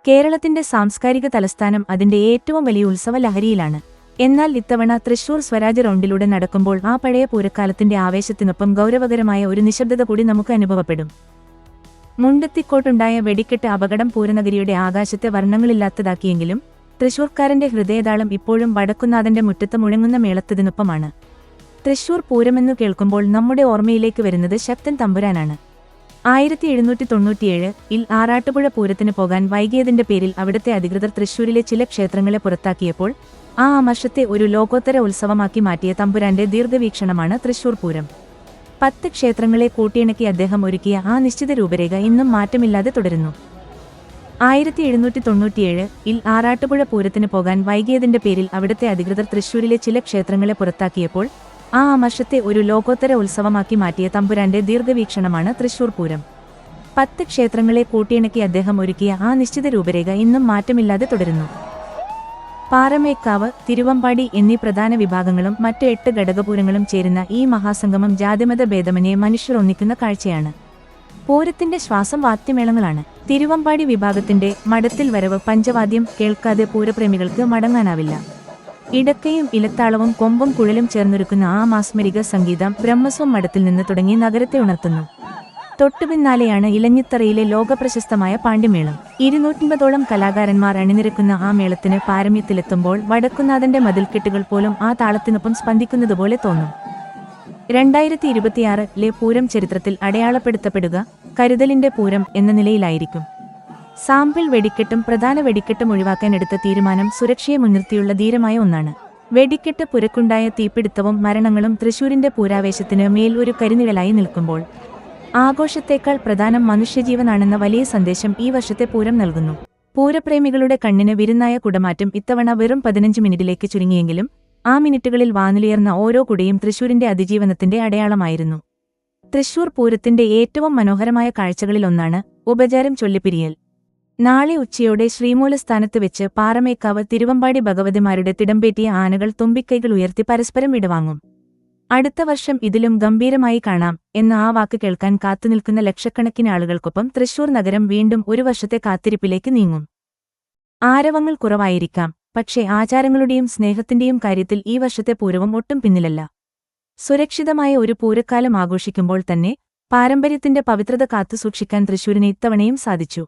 കേരളത്തിന്റെ സാംസ്കാരിക തലസ്ഥാനം അതിന്റെ ഏറ്റവും വലിയ ഉത്സവ ലഹരിയിലാണ്. എന്നാൽ ഇത്തവണ തൃശൂർ സ്വരാജ് റൗണ്ടിലൂടെ നടക്കുമ്പോൾ ആ പഴയ പൂരക്കാലത്തിന്റെ ആവേശത്തിനൊപ്പം ഗൗരവകരമായ ഒരു നിശബ്ദത കൂടി നമുക്ക് അനുഭവപ്പെടും. മുണ്ടത്തിക്കോട്ടുണ്ടായ വെടിക്കെട്ട് അപകടം പൂരനഗരിയുടെ ആകാശത്തെ വർണ്ണങ്ങളില്ലാത്തതാക്കിയെങ്കിലും തൃശൂർക്കാരന്റെ ഹൃദയതാളം ഇപ്പോഴും വടക്കുന്നാഥന്റെ മുറ്റത്ത് മുഴങ്ങുന്ന മേളത്തതിനൊപ്പമാണ്. തൃശൂർ പൂരമെന്നു കേൾക്കുമ്പോൾ നമ്മുടെ ഓർമ്മയിലേക്ക് വരുന്നത് ശക്തൻ തമ്പുരാനാണ്. 1797-ൽ ആറാട്ടുപുഴ പൂരത്തിന് പോകാൻ വൈകിയതിന്റെ പേരിൽ അവിടുത്തെ അധികൃതർ തൃശൂരിലെ ചില ക്ഷേത്രങ്ങളെ പുറത്താക്കിയപ്പോൾ ആ വർഷത്തെ ഒരു ലോകോത്തര ഉത്സവമാക്കി മാറ്റിയ തമ്പുരാന്റെ ദീർഘവീക്ഷണമാണ് തൃശൂർ പൂരം. 10 ക്ഷേത്രങ്ങളെ കൂട്ടിയിണക്കി അദ്ദേഹം ഒരുക്കിയ ആ നിശ്ചിത രൂപരേഖ ഇന്നും മാറ്റമില്ലാതെ തുടരുന്നു. 1797-ൽ ആറാട്ടുപുഴ പൂരത്തിന് പോകാൻ വൈകിയതിന്റെ പേരിൽ അവിടുത്തെ അധികൃതർ തൃശൂരിലെ ചില ക്ഷേത്രങ്ങളെ പുറത്താക്കിയപ്പോൾ ആ വർഷത്തെ ഒരു ലോകോത്തര ഉത്സവമാക്കി മാറ്റിയ തമ്പുരാന്റെ ദീർഘവീക്ഷണമാണ് തൃശൂർ പൂരം. 10 ക്ഷേത്രങ്ങളെ കൂട്ടിയിണക്കി അദ്ദേഹം ഒരുക്കിയ ആ നിശ്ചിത രൂപരേഖ ഇന്നും മാറ്റമില്ലാതെ തുടരുന്നു. പാറമേക്കാവ്, തിരുവമ്പാടി എന്നീ പ്രധാന വിഭാഗങ്ങളും മറ്റ് 8 ഘടകപൂരങ്ങളും ചേരുന്ന ഈ മഹാസംഗമം ജാതിമത ഭേദമന്യേ മനുഷ്യർ ഒന്നിക്കുന്ന കാഴ്ചയാണ്. പൂരത്തിന്റെ ശ്വാസം വാദ്യമേളങ്ങളാണ്. തിരുവമ്പാടി വിഭാഗത്തിന്റെ മഠത്തിൽ വരവ് പഞ്ചവാദ്യം കേൾക്കാതെ പൂരപ്രേമികൾക്ക് മടങ്ങാനാവില്ല. ഇടക്കയും ഇലത്താളവും കൊമ്പും കുഴലും ചേർന്നൊരുക്കുന്ന ആ മാസ്മരിക സംഗീതം ബ്രഹ്മസ്വം മഠത്തിൽ നിന്ന് തുടങ്ങി നഗരത്തെ ഉണർത്തുന്നു. തൊട്ടുപിന്നാലെയാണ് ഇലഞ്ഞിത്തറയിലെ ലോകപ്രശസ്തമായ പാണ്ഡ്യമേളം. 250ഓളം കലാകാരന്മാർ അണിനിരക്കുന്ന ആ മേളത്തിന് പാരമ്യത്തിലെത്തുമ്പോൾ വടക്കുന്നാഥന്റെ മതിൽക്കെട്ടുകൾ പോലും ആ താളത്തിനൊപ്പം സ്പന്ദിക്കുന്നതുപോലെ തോന്നും. 2026-ലെ പൂരം ചരിത്രത്തിൽ അടയാളപ്പെടുത്തപ്പെടുക കരുതലിന്റെ പൂരം എന്ന നിലയിലായിരിക്കും. സാമ്പിൾ വെടിക്കെട്ടും പ്രധാന വെടിക്കെട്ടും ഒഴിവാക്കാൻ എടുത്ത തീരുമാനം സുരക്ഷയെ മുൻനിർത്തിയുള്ള ധീരമായ ഒന്നാണ്. വെടിക്കെട്ട് പുരക്കുണ്ടായ തീപിടുത്തവും മരണങ്ങളും തൃശൂരിന്റെ പൂരാവേശത്തിന് മേൽ ഒരു കരിനിഴലായി നിൽക്കുമ്പോൾ ആഘോഷത്തേക്കാൾ പ്രധാനം മനുഷ്യജീവനാണെന്ന വലിയ സന്ദേശം ഈ വർഷത്തെ പൂരം നൽകുന്നു. പൂരപ്രേമികളുടെ കണ്ണിന് വിരുന്നായ കുടമാറ്റം ഇത്തവണ വെറും 15 മിനിറ്റിലേക്ക് ചുരുങ്ങിയെങ്കിലും ആ മിനിറ്റുകളിൽ വാനിലുയർന്ന ഓരോ കുടയും തൃശൂരിന്റെ അതിജീവനത്തിന്റെ അടയാളമായിരുന്നു. തൃശൂർ പൂരത്തിന്റെ ഏറ്റവും മനോഹരമായ കാഴ്ചകളിലൊന്നാണ് ഉപചാരം ചൊല്ലിപ്പിരിയൽ. നാളെ ഉച്ചയോടെ ശ്രീമൂലസ്ഥാനത്ത് വെച്ച് പാറമേക്കാവ് തിരുവമ്പാടി ഭഗവതിമാരുടെ തിടമ്പേറ്റിയ ആനകൾ തുമ്പിക്കൈകൾ ഉയർത്തി പരസ്പരം വിടവാങ്ങും. അടുത്ത വർഷം ഇതിലും ഗംഭീരമായി കാണാം എന്ന ആ വാക്ക് കേൾക്കാൻ കാത്തുനിൽക്കുന്ന ലക്ഷക്കണക്കിന് ആളുകൾക്കൊപ്പം തൃശൂർ നഗരം വീണ്ടും ഒരു വർഷത്തെ കാത്തിരിപ്പിലേക്ക് നീങ്ങും. ആരവങ്ങൾ കുറവായിരിക്കാം, പക്ഷേ ആചാരങ്ങളുടെയും സ്നേഹത്തിന്റെയും കാര്യത്തിൽ ഈ വർഷത്തെ പൂരവും ഒട്ടും പിന്നിലല്ല. സുരക്ഷിതമായ ഒരു പൂരക്കാലം ആഘോഷിക്കുമ്പോൾ തന്നെ പാരമ്പര്യത്തിന്റെ പവിത്രത കാത്തുസൂക്ഷിക്കാൻ തൃശൂരിന് ഇത്തവണയും സാധിച്ചു.